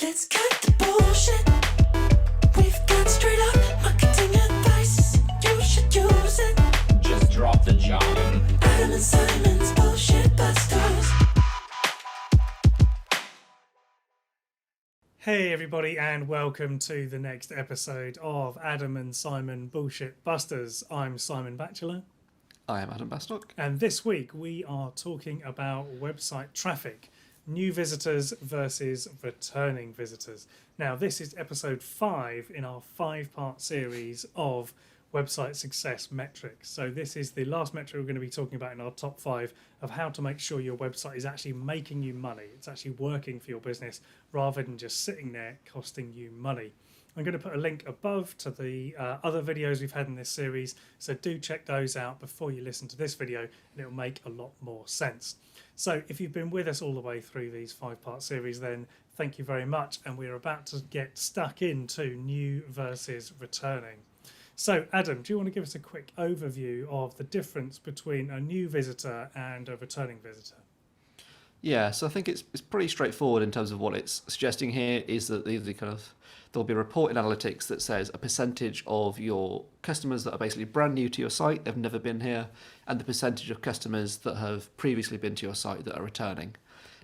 Let's cut the bullshit. We've got straight up marketing advice. You should use it. Just drop the job. Adam and Simon's Bullshit Busters. Hey everybody, and welcome to the next episode of Adam and Simon Bullshit Busters. I'm Simon Batchelor. I am Adam Bastock. And this week we are talking about website traffic, new visitors versus returning visitors. Now this is episode 5 in our 5-part series of website success metrics. So this is the last metric we're going to be talking about in our top 5 of how to make sure your website is actually making you money. It's actually working for your business rather than just sitting there costing you money. I'm going to put a link above to the other videos we've had in this series, so do check those out before you listen to this video and it will make a lot more sense. So if you've been with us all the way through these 5-part series, then thank you very much, and we're about to get stuck into new versus returning. So Adam, do you want to give us a quick overview of the difference between a new visitor and a returning visitor? Yeah, so I think it's pretty straightforward in terms of what it's suggesting here is that there'll be a report in analytics that says a percentage of your customers that are basically brand new to your site, they've never been here, and the percentage of customers that have previously been to your site that are returning.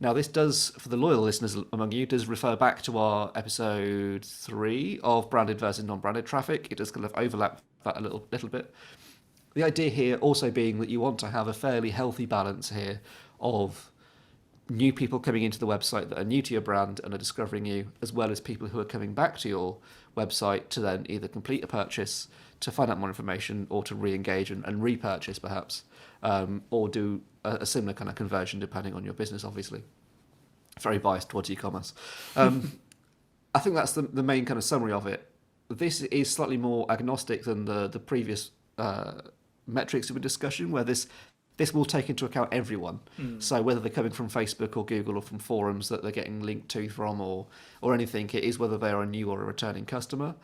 Now this does, for the loyal listeners among you, does refer back to our episode 3 of branded versus non-branded traffic. It does kind of overlap that a little bit. The idea here also being that you want to have a fairly healthy balance here of new people coming into the website that are new to your brand and are discovering you, as well as people who are coming back to your website to then either complete a purchase, to find out more information, or to re-engage and repurchase perhaps, or do a similar kind of conversion depending on your business, obviously. Very biased towards e-commerce. I think that's the main kind of summary of it. This is slightly more agnostic than the previous metrics of a discussion, where this will take into account everyone. So whether they're coming from Facebook or Google or from forums that they're getting linked to from or anything, it is whether they are a new or a returning customer.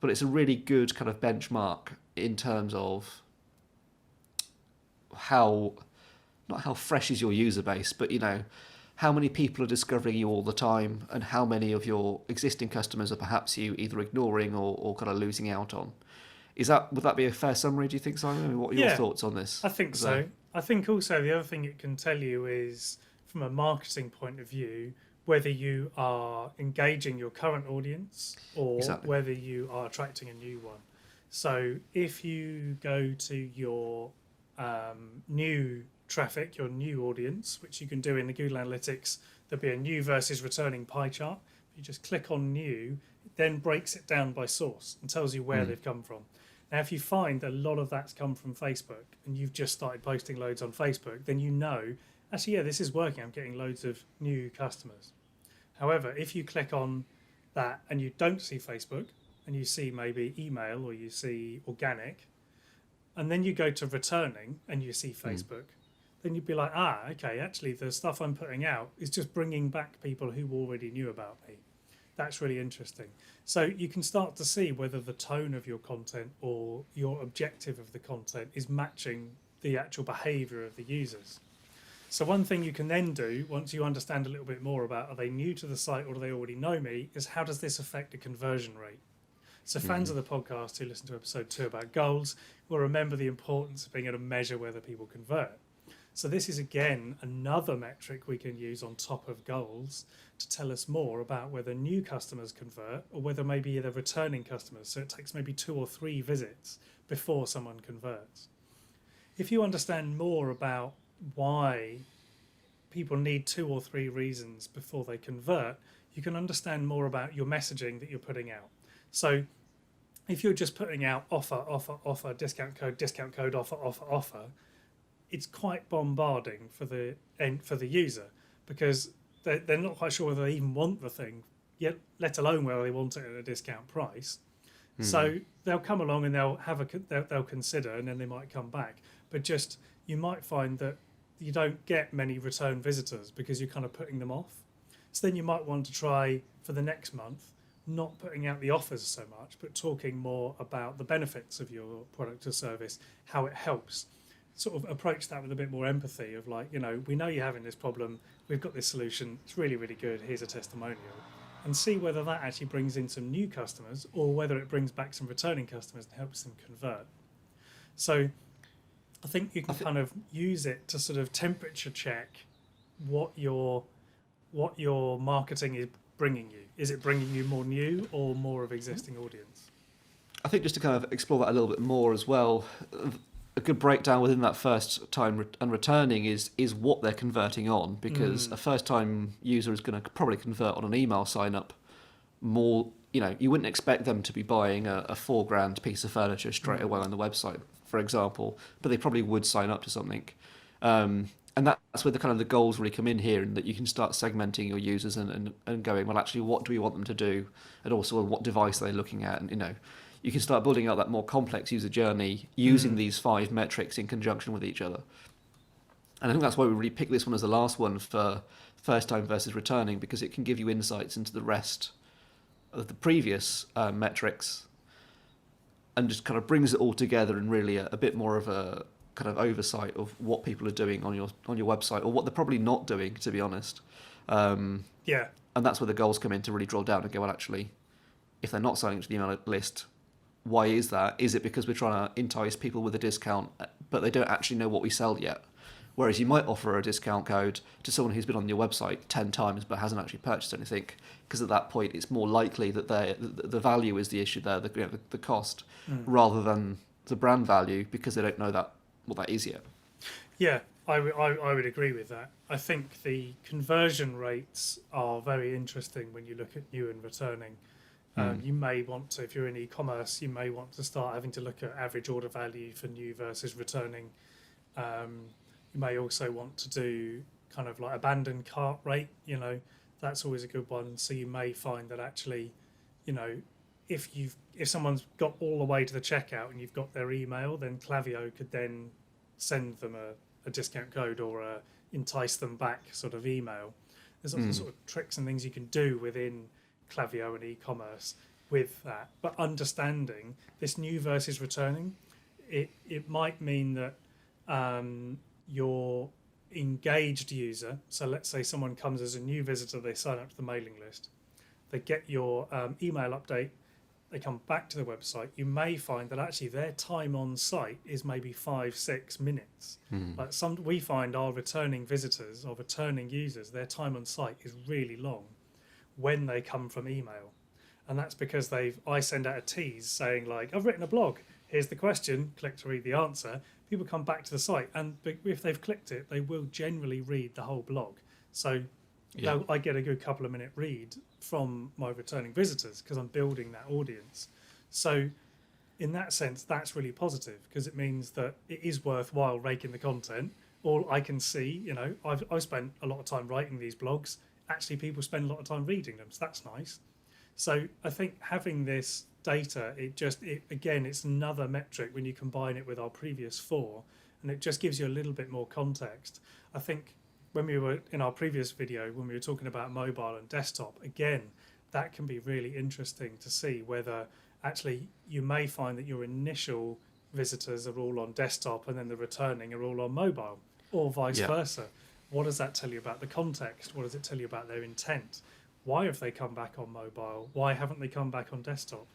But it's a really good kind of benchmark in terms of not how fresh is your user base, but how many people are discovering you all the time, and how many of your existing customers are perhaps you either ignoring or kind of losing out on. Would that be a fair summary, do you think, Simon? I mean, what are your thoughts on this? I think so. I think also the other thing it can tell you is, from a marketing point of view, whether you are engaging your current audience or whether you are attracting a new one. So if you go to your new traffic, your new audience, which you can do in the Google Analytics, there'll be a new versus returning pie chart. You just click on new, it then breaks it down by source and tells you where they've come from. Now, if you find a lot of that's come from Facebook and you've just started posting loads on Facebook, then actually, yeah, this is working. I'm getting loads of new customers. However, if you click on that and you don't see Facebook and you see maybe email or you see organic, and then you go to returning and you see Facebook, then you'd be like, okay, actually the stuff I'm putting out is just bringing back people who already knew about me. That's really interesting. So you can start to see whether the tone of your content or your objective of the content is matching the actual behavior of the users. So one thing you can then do, once you understand a little bit more about are they new to the site or do they already know me, is how does this affect the conversion rate? So fans of the podcast who listen to episode 2 about goals will remember the importance of being able to measure whether people convert. So this is, again, another metric we can use on top of goals to tell us more about whether new customers convert or whether maybe they're returning customers. So it takes maybe 2 or 3 visits before someone converts. If you understand more about why people need 2 or 3 reasons before they convert, you can understand more about your messaging that you're putting out. So if you're just putting out offer, discount code, offer, it's quite bombarding for the user, because they're not quite sure whether they even want the thing, yet let alone whether they want it at a discount price. So they'll come along and they'll consider, and then they might come back. But just you might find that you don't get many return visitors because you're kind of putting them off. So then you might want to try for the next month not putting out the offers so much, but talking more about the benefits of your product or service, how it helps. Sort of approach that with a bit more empathy of like, we know you're having this problem, we've got this solution, it's really, really good, here's a testimonial. and see whether that actually brings in some new customers or whether it brings back some returning customers and helps them convert. So I think you can kind of use it to sort of temperature check what your marketing is bringing you. Is it bringing you more new or more of existing audience? I think just to kind of explore that a little bit more as well, a good breakdown within that first time and returning is what they're converting on, because a first time user is going to probably convert on an email sign up more. You wouldn't expect them to be buying a $4,000 piece of furniture straight away on the website, for example, but they probably would sign up to something. And that's where the goals really come in here, and that you can start segmenting your users and going, well, actually, what do we want them to do, and also what device they're looking at, and you can start building out that more complex user journey using these 5 metrics in conjunction with each other. And I think that's why we really picked this one as the last one for first time versus returning, because it can give you insights into the rest of the previous metrics, and just kind of brings it all together and really a bit more of a kind of oversight of what people are doing on your website, or what they're probably not doing, to be honest. Yeah. And that's where the goals come in, to really drill down and go, well, actually, if they're not signing up to the email list, why is that? Is it because we're trying to entice people with a discount, but they don't actually know what we sell yet? Whereas you might offer a discount code to someone who's been on your website 10 times but hasn't actually purchased anything, because at that point it's more likely that the value is the issue there, the cost, rather than the brand value, because they don't know what that is yet. Yeah, I would agree with that. I think the conversion rates are very interesting when you look at new and returning. You may want to, if you're in e-commerce, you may want to start having to look at average order value for new versus returning. You may also want to do kind of like abandoned cart rate. That's always a good one. So you may find that actually, if someone's got all the way to the checkout and you've got their email, then Klaviyo could then send them a discount code or entice them back sort of email. There's lots of sort of tricks and things you can do within Klaviyo and e-commerce with that. But understanding this new versus returning, it might mean that your engaged user, so let's say someone comes as a new visitor, they sign up to the mailing list, they get your email update, they come back to the website, you may find that actually their time on site is maybe 5-6 minutes. Like we find our returning visitors, our returning users, their time on site is really long when they come from email. And that's because I send out a tease saying like, I've written a blog, here's the question, click to read the answer. People come back to the site, and if they've clicked it, they will generally read the whole blog. So I get a good couple of minute read from my returning visitors because I'm building that audience. So in that sense, that's really positive, because it means that it is worthwhile raking the content. All I can see, I've spent a lot of time writing these blogs. Actually, people spend a lot of time reading them, so that's nice. So I think having this data, it's another metric when you combine it with our previous 4, and it just gives you a little bit more context. I think when we were in our previous video, when we were talking about mobile and desktop, again, that can be really interesting to see whether actually you may find that your initial visitors are all on desktop and then the returning are all on mobile, or vice versa. What does that tell you about the context? What does it tell you about their intent? Why have they come back on mobile? Why haven't they come back on desktop?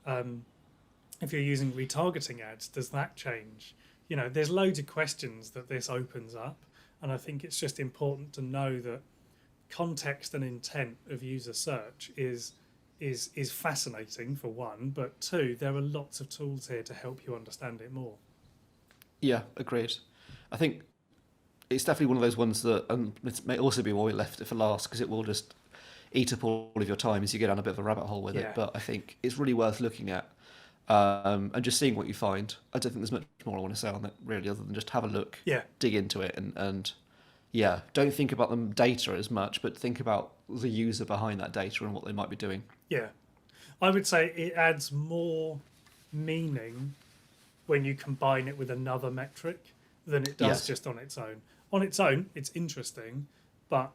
If you're using retargeting ads, does that change? There's loads of questions that this opens up, and I think it's just important to know that context and intent of user search is fascinating, for one, but 2, there are lots of tools here to help you understand it more. Yeah, agreed. I think it's definitely one of those ones that, and it may also be why we left it for last, because it will just eat up all of your time as you go down a bit of a rabbit hole with it. But I think it's really worth looking at and just seeing what you find. I don't think there's much more I want to say on it, really, other than just have a look, dig into it, and don't think about the data as much, but think about the user behind that data and what they might be doing. Yeah. I would say it adds more meaning when you combine it with another metric than it does just on its own. On its own, it's interesting, but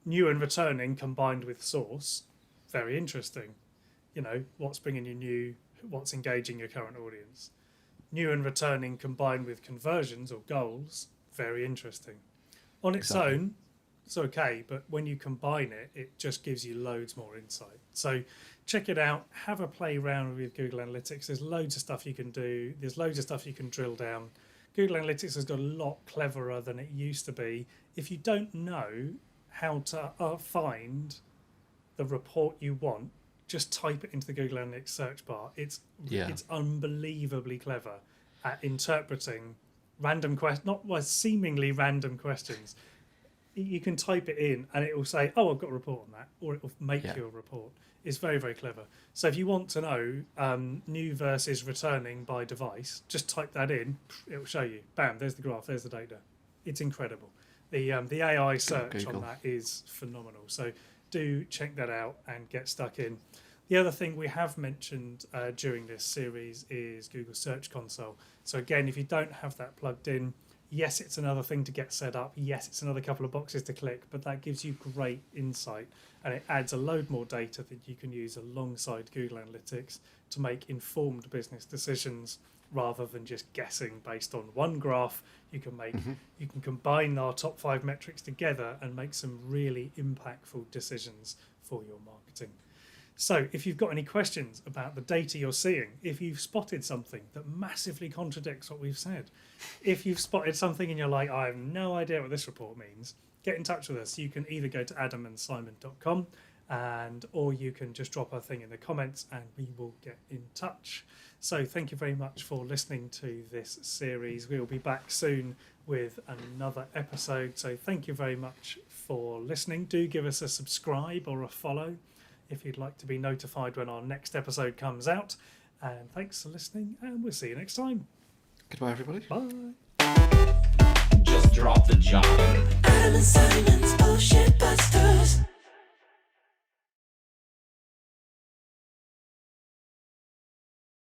new and returning combined with source, very interesting. What's bringing you new, what's engaging your current audience. New and returning combined with conversions or goals, very interesting. On its own, it's okay, but when you combine it, it just gives you loads more insight. So check it out, have a play around with Google Analytics. There's loads of stuff you can do. There's loads of stuff you can drill down. Google Analytics has got a lot cleverer than it used to be. If you don't know how to find the report you want, just type it into the Google Analytics search bar. It's unbelievably clever at interpreting random seemingly random questions. You can type it in and it will say, "Oh, I've got a report on that," or it will make you a report. It's very, very clever. So if you want to know new versus returning by device, just type that in. It will show you. Bam! There's the graph. There's the data. It's incredible. The AI search on that is phenomenal. So do check that out and get stuck in. The other thing we have mentioned during this series is Google Search Console. So again, if you don't have that plugged in, yes, it's another thing to get set up. Yes, it's another couple of boxes to click, but that gives you great insight and it adds a load more data that you can use alongside Google Analytics to make informed business decisions rather than just guessing based on one graph. You can combine our top 5 metrics together and make some really impactful decisions for your marketing. So if you've got any questions about the data you're seeing, if you've spotted something that massively contradicts what we've said, if you've spotted something and you're like, I have no idea what this report means, get in touch with us. You can either go to adamandsimon.com or you can just drop a thing in the comments and we will get in touch. So thank you very much for listening to this series. We'll be back soon with another episode. So thank you very much for listening. Do give us a subscribe or a follow if you'd like to be notified when our next episode comes out. And thanks for listening, and we'll see you next time. Goodbye, everybody. Bye. Just drop the job. Adam and Simon's Bullshit Busters.